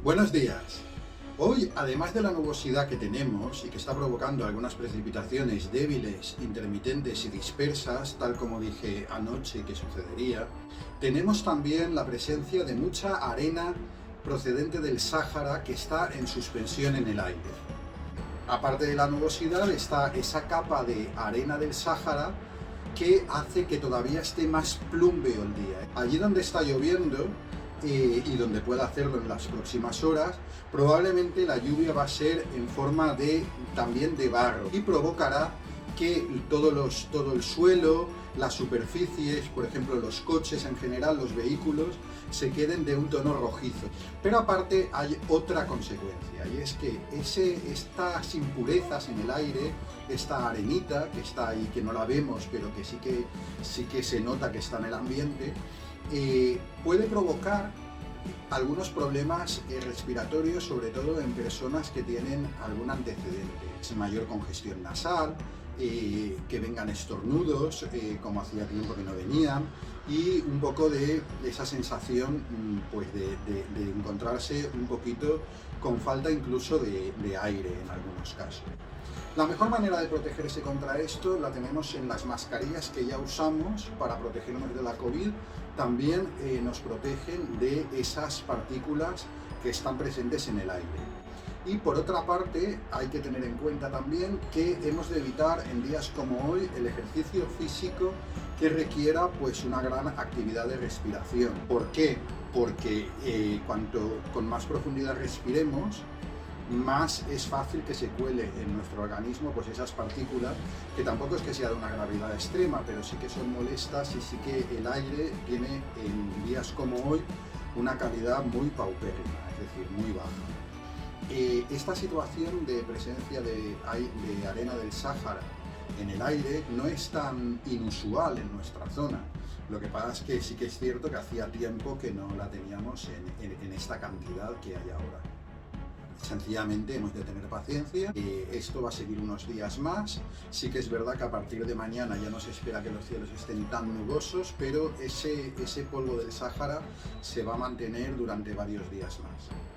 Buenos días. Hoy, además de la nubosidad que tenemos y que está provocando algunas precipitaciones débiles, intermitentes y dispersas, tal como dije anoche que sucedería, tenemos también la presencia de mucha arena procedente del Sáhara que está en suspensión en el aire. Aparte de la nubosidad está esa capa de arena del Sáhara que hace que todavía esté más plúmbeo el día. Allí donde está lloviendo, y donde pueda hacerlo en las próximas horas, probablemente la lluvia va a ser en forma también de barro y provocará que todo el suelo, las superficies, por ejemplo los coches en general, los vehículos, se queden de un tono rojizo. Pero aparte hay otra consecuencia, y es que estas impurezas en el aire, esta arenita que está ahí, que no la vemos, pero que sí que se nota que está en el ambiente, puede provocar algunos problemas respiratorios, sobre todo en personas que tienen algún antecedente, mayor congestión nasal, que vengan estornudos, como hacía tiempo que no venían, y un poco de esa sensación pues de encontrarse un poquito con falta incluso de aire en algunos casos. La mejor manera de protegerse contra esto la tenemos en las mascarillas que ya usamos para protegernos de la COVID. También nos protegen de esas partículas que están presentes en el aire. Y por otra parte, hay que tener en cuenta también que hemos de evitar en días como hoy el ejercicio físico que requiera pues una gran actividad de respiración. ¿Por qué? Porque cuanto con más profundidad respiremos, más es fácil que se cuele en nuestro organismo pues esas partículas, que tampoco es que sea de una gravedad extrema, pero sí que son molestas, y sí que el aire tiene en días como hoy una calidad muy paupérrima, es decir, muy baja. Esta situación de presencia de arena del Sáhara en el aire no es tan inusual en nuestra zona. Lo que pasa es que sí que es cierto que hacía tiempo que no la teníamos en esta cantidad que hay ahora. Sencillamente hemos de tener paciencia, esto va a seguir unos días más. Sí que es verdad que a partir de mañana ya no se espera que los cielos estén tan nubosos, pero ese polvo del Sáhara se va a mantener durante varios días más.